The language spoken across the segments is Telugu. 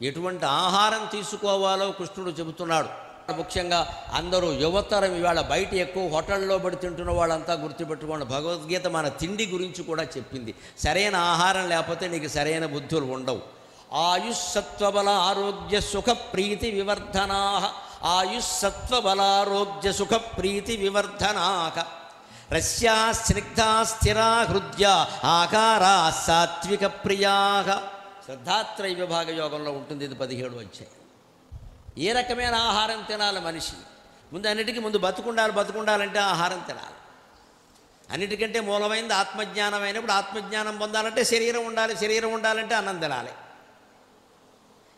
ఎటువంటి ఆహారం తీసుకోవాలో కృష్ణుడు చెబుతున్నాడు. ముఖ్యంగా అందరూ యువతరం ఇవాళ బయట ఎక్కువ హోటల్లో పడి తింటున్న వాళ్ళంతా గుర్తుపెట్టుకోండి, భగవద్గీత మన తిండి గురించి కూడా చెప్పింది. సరైన ఆహారం లేకపోతే నీకు సరైన బుద్ధులు ఉండవు. ఆయుస్సత్వబల ఆరోగ్య సుఖ ప్రీతి వివర్ధనా, ఆయుస్సత్వబలారోగ్య సుఖ ప్రీతి వివర్ధనాక రస్యా స్నిగ్ధా స్థిరా హృద్య ఆకారా సాత్విక ప్రియాః. శ్రద్ధాత్రయ విభాగ యోగంలో ఉంటుంది ఇది 17వ అధ్యాయం. ఏ రకమైన ఆహారం తినాలి మనిషి? ముందు అన్నిటికీ ముందు బతుకుండాలంటే ఆహారం తినాలి. అన్నిటికంటే మూలమైనది ఆత్మజ్ఞానం అయినప్పుడు ఆత్మజ్ఞానం పొందాలంటే శరీరం ఉండాలంటే అన్నం తినాలి.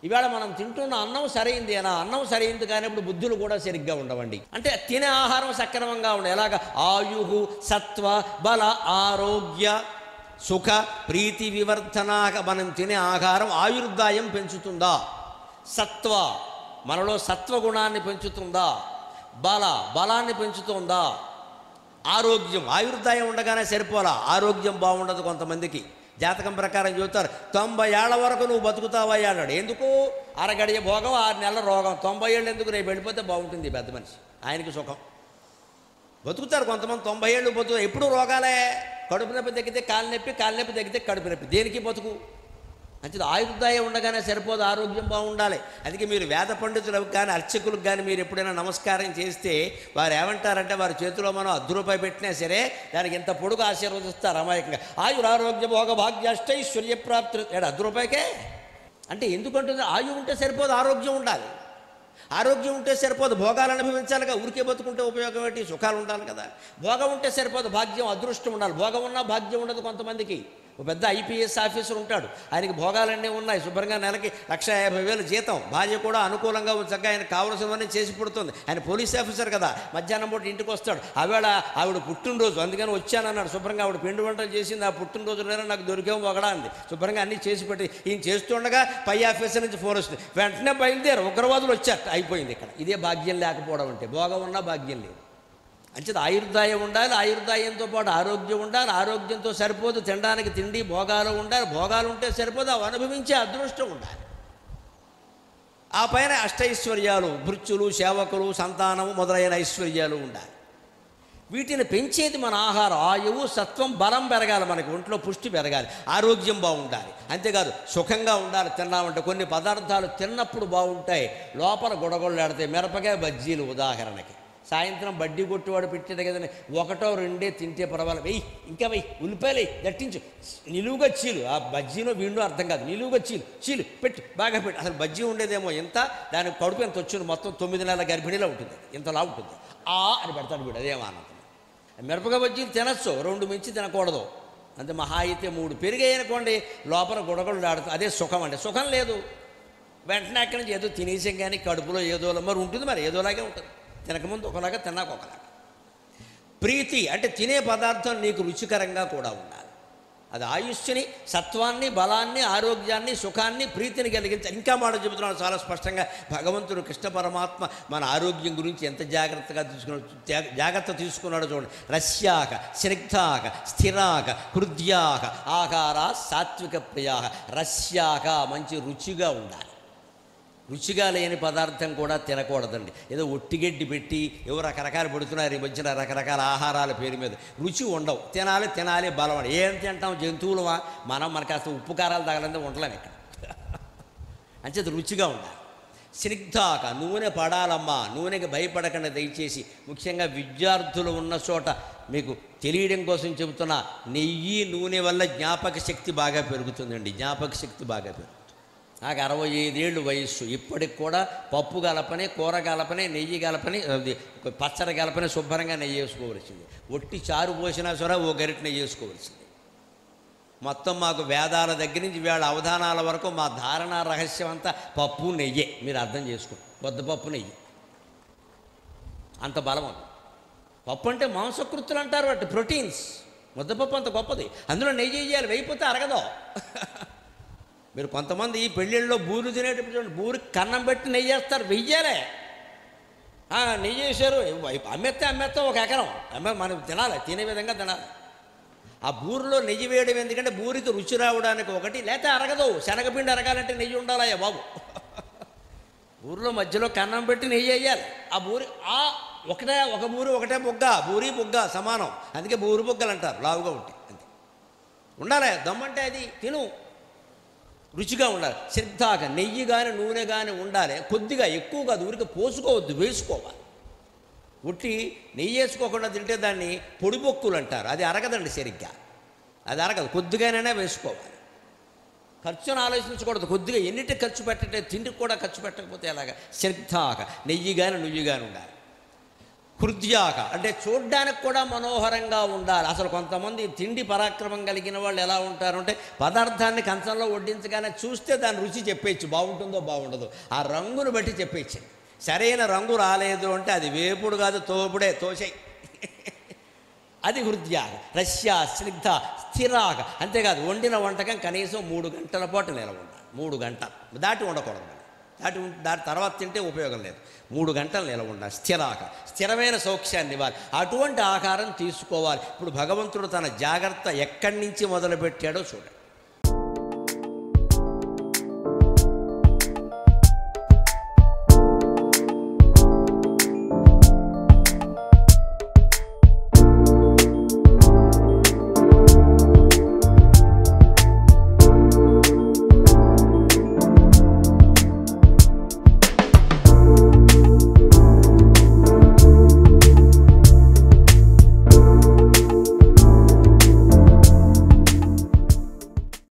ఇవాళ మనం తింటున్న అన్నం సరైందేనా? అన్నం సరైంది కానిప్పుడు బుద్ధులు కూడా సరిగ్గా ఉండవండి. అంటే తినే ఆహారం సక్రమంగా ఉండాలి. ఎలాగ? ఆయుహు సత్వ బల ఆరోగ్య సుఖ ప్రీతి వివర్ధనాక. మనం తినే ఆహారం ఆయుర్దాయం పెంచుతుందా? సత్వ మనలో సత్వగుణాన్ని పెంచుతుందా? బలాన్ని పెంచుతుందా? ఆరోగ్యం ఆయుర్దాయం ఉండగానే సరిపోలా, ఆరోగ్యం బాగుండదు. కొంతమందికి జాతకం ప్రకారం చెబుతారు 90 ఏళ్ల వరకు నువ్వు బతుకుతావయ్యా అన్నాడు. ఎందుకు? అరగడియ భోగం 6 నెలల రోగం. 90 ఏళ్ళు ఎందుకు? రేపు వెళ్ళిపోతే బాగుంటుంది పెద్ద మనిషి, ఆయనకి సుఖం. బతుకుతారు కొంతమంది 90 ఏళ్ళు బతుకుతారు. ఎప్పుడు రోగాలే. కడుపు నొప్పి తగ్గితే కాలు నొప్పి తగ్గితే కడుపు నొప్పి. దేనికి బతుకు? అంటే ఆయుర్దాయం ఉండగానే సరిపోదు, ఆరోగ్యం బాగుండాలి. అందుకే మీరు వేద పండితులకు కానీ అర్చకులకు కానీ మీరు ఎప్పుడైనా నమస్కారం చేస్తే వారు ఏమంటారంటే, వారి చేతిలో మనం ₹10 పెట్టినా సరే దానికి ఇంత పొడుగు ఆశీర్వదిస్తారు అమాయకంగా. ఆయురారోగ్య భోగ భాగ్యాష్టైశ్వర్య ప్రాప్తి. ₹10కే అంటే ఎందుకంటుంది? ఆయువు ఉంటే సరిపోదు, ఆరోగ్యం ఉండాలి. ఆరోగ్యం ఉంటే సరిపోదు, భోగాలు అనుభవించాలిగా. ఊరికే బతుకుంటే ఉపయోగం ఏంటి? సుఖాలు ఉండాలి కదా. భోగం ఉంటే సరిపోదు, భాగ్యం అదృష్టం ఉండాలి. భోగం ఉన్నా భాగ్యం ఉండదు. కొంతమందికి ఒక పెద్ద ఐపీఎస్ ఆఫీసర్ ఉంటాడు, ఆయనకి భోగాలన్నీ ఉన్నాయి, శుభ్రంగా నెలకి 1,50,000 జీతం, భార్య కూడా అనుకూలంగా చక్కగా ఆయన కావలసినవన్నీ చేసి పుడుతుంది. ఆయన పోలీస్ ఆఫీసర్ కదా. మధ్యాహ్నం పూట ఇంటికి వస్తాడు, ఆవిడ పుట్టినరోజు అందుకని వచ్చానన్నాడు. శుభ్రంగా ఆవిడ పిండి వంటలు చేసింది. ఆ పుట్టినరోజు నాకు దొరికేమో ఒకడా అంది. శుభ్రంగా అన్నీ చేసి పెట్టి ఈయన చేస్తుండగా పై ఆఫీసర్ నుంచి ఫోన్ వస్తుంది. వెంటనే బయలుదేరు, ఉగ్రవాదులు వచ్చారు. అయిపోయింది ఇక్కడ. ఇదే భాగ్యం లేకపోవడం అంటే. భోగం ఉన్నా భాగ్యం లేదు. అంచేత ఆయుర్దాయం ఉండాలి, ఆయుర్దాయంతో పాటు ఆరోగ్యం ఉండాలి. ఆరోగ్యంతో సరిపోదు, తినడానికి తిండి భోగాలు ఉండాలి. భోగాలు ఉంటే సరిపోదు, అవి అనుభవించే అదృష్టం ఉండాలి. ఆ పైన అష్టైశ్వర్యాలు, భృత్యులు, సేవకులు, సంతానము మొదలైన ఐశ్వర్యాలు ఉండాలి. వీటిని పెంచేది మన ఆహారం. ఆయువు సత్వం బలం పెరగాలి, మనకి ఒంట్లో పుష్టి పెరగాలి, ఆరోగ్యం బాగుండాలి. అంతేకాదు సుఖంగా ఉండాలి. తిన్నామంటే కొన్ని పదార్థాలు తిన్నప్పుడు బాగుంటాయి, లోపల గొడగొళ్ళాడతాయి. మిరపకాయ బజ్జీలు ఉదాహరణకి. సాయంత్రం బడ్డీ కొట్టువాడు పెట్టాడు కదండి, 1 2 తింటే పర్వాలేదు. ఇంకా ఉల్లిపాయలు దట్టించు, నిలువుగా చీలు. ఆ బజ్జీలో వీళ్ళు అర్థం కాదు. నిలువుగా చీలు పెట్టు, బాగా పెట్టు. అసలు బజ్జీ ఉండేదేమో ఇంత, దానికి కడుపు ఎంత వచ్చింది, మొత్తం 9 నెలల గర్భిణీలో ఉంటుంది, ఇంతలా ఉంటుంది. అని పెడతాడు వీడు, అదేమో ఆనందం. మిరపకాయ బజ్జీలు తినచ్చు, 2 మించి తినకూడదు. అంతే, మహా అయితే 3 పెరిగాయనుకోండి లోపల గొడగలు ఆడుతుంది. అదే సుఖం అంటే. సుఖం లేదు, వెంటనే అక్కడి నుంచి ఏదో తినేసాం కానీ కడుపులో ఏదో మరి ఉంటుంది, మరి ఏదోలాగే ఉంటుంది. తినకముందు ఒకలాగా, తిన్నాక ఒకలాగా. ప్రీతి అంటే తినే పదార్థం నీకు రుచికరంగా కూడా ఉండాలి. అది ఆయుష్ని, సత్వాన్ని, బలాన్ని, ఆరోగ్యాన్ని, సుఖాన్ని, ప్రీతిని కలిగించాలి. ఇంకా మాట చెబుతున్నాడు చాలా స్పష్టంగా భగవంతుడు. కృష్ణ పరమాత్మ మన ఆరోగ్యం గురించి ఎంత జాగ్రత్త తీసుకున్నాడో చూడండి. రస్యాక స్నిగ్ధాక స్థిరాక హృద్యాక ఆకారా సాత్విక ప్రియాక. రస్యాక మంచి రుచిగా ఉండాలి. రుచిగా లేని పదార్థం కూడా తినకూడదండి. ఏదో ఒట్టిగడ్డి పెట్టి ఏవో రకరకాలు పెడుతున్నారు ఈ మధ్యన, రకరకాల ఆహారాల పేరు మీద. రుచి ఉండవు. తినాలి బలం. ఏం తింటాం? జంతువులమా మనకి అసలు ఉప్పు కారాలు తగలంటే ఉండలేము ఇక్కడ. అంచేత రుచిగా ఉండాలి. స్నిగ్ధాక నూనె పడాలమ్మా, నూనెకి భయపడకండి దయచేసి. ముఖ్యంగా విద్యార్థులు ఉన్న చోట మీకు తెలియడం కోసం చెబుతున్నా, నెయ్యి నూనె వల్ల జ్ఞాపక శక్తి బాగా పెరుగుతుందండి. జ్ఞాపక శక్తి బాగా పెరుగుతుంది. నాకు 65 ఏళ్ళు వయస్సు. ఇప్పటికి కూడా పప్పు కలపని, కూర కలపని, నెయ్యి కలపని, పచ్చడి కలపని శుభ్రంగా నెయ్యి వేసుకోవలసింది. ఒట్టి చారు పోసినా సరే ఓ గరిటె నెయ్యి వేసుకోవలసింది. మొత్తం మాకు వేదాల దగ్గర నుంచి వేళ అవధానాల వరకు మా ధారణ రహస్యం అంతా పప్పు నెయ్యే. మీరు అర్థం చేసుకోండి. బొద్దపప్పు నెయ్యి అంత బలం. పప్పు అంటే మాంసకృతులు అంటారు, వాటి ప్రోటీన్స్. ముద్దపప్పు అంత గొప్పది, అందులో నెయ్యి వేయాలి, వేయిపోతే అరగదు. మీరు కొంతమంది ఈ పెళ్ళిళ్ళలో బూరు తినేటప్పుడు చూడండి, బూరికి కన్నం పెట్టి నెయ్యి వేస్తారు, వెయ్యాలే. నెయ్యి వేసారు, అమ్మేస్తే 1 ఎకరం మనం తినాలి, తినే విధంగా తినాలి. ఆ బూరులో నెయ్యి వేయడం ఎందుకంటే బూరికి రుచి రావడానికి ఒకటి, లేకపోతే అరగదు. శనగపిండి అరగాలంటే నెయ్యి ఉండాలయ్యా బాబు. ఊరిలో మధ్యలో కన్నం పెట్టి నెయ్యి వేయాలి. ఆ బూరి ఒక బూరి ఒకటే బొగ్గ, బూరి బొగ్గ సమానం, అందుకే బూరి బొగ్గలు అంటారు, లావుగా ఉంటాయి అంతే. ఉండాలి దమ్మంటే అది తిను, రుచిగా ఉండాలి. శ్రద్ధగా నెయ్యి కానీ నూనె కానీ ఉండాలి, కొద్దిగా ఎక్కువ కాదు, ఊరికి పోసుకోవద్దు, వేసుకోవాలి. ఉట్టి నెయ్యి వేసుకోకుండా తింటే దాన్ని పొడిబొక్కులు అంటారు, అది అరగదండి సరిగ్గా, అది అరగదు, కొద్దిగానైనా వేసుకోవాలి. ఖర్చును ఆలోచించకూడదు, కొద్దిగా ఎన్నిటి ఖర్చు పెట్టంటే తిండికి కూడా ఖర్చు పెట్టకపోతే ఎలాగా. శ్రద్ధగా నెయ్యి కానీ నుయ్యి కానీ ఉండాలి. హృద్యాక అంటే చూడ్డానికి కూడా మనోహరంగా ఉండాలి. అసలు కొంతమంది తిండి పరాక్రమం కలిగిన వాళ్ళు ఎలా ఉంటారు అంటే పదార్థాన్ని కంచంలో వడ్డించగానే చూస్తే దాని రుచి చెప్పేయచ్చు, బాగుంటుందో బాగుండదు, ఆ రంగును బట్టి చెప్పేయచ్చు. సరైన రంగు రాలేదు అంటే అది వేపుడు కాదు, తోపుడే, తోసేయి. అది హృద్యాక. రస్య స్నిగ్ధ స్థిరాక, అంతేకాదు వండిన వంటకం కనీసం 3 గంటల పాటు నిలవ ఉండాలి. 3 గంటలు దాటి ఉండకూడదు, దాటి తర్వాత తింటే ఉపయోగం లేదు. 3 గంటలు నిలవ ఉండాలి. స్థిరాక, స్థిరమైన సౌఖ్యాన్ని ఇవ్వాలి, అటువంటి ఆహారం తీసుకోవాలి. ఇప్పుడు భగవంతుడు తన జాగ్రత్త ఎక్కడి నుంచి మొదలుపెట్టాడో చూడండి.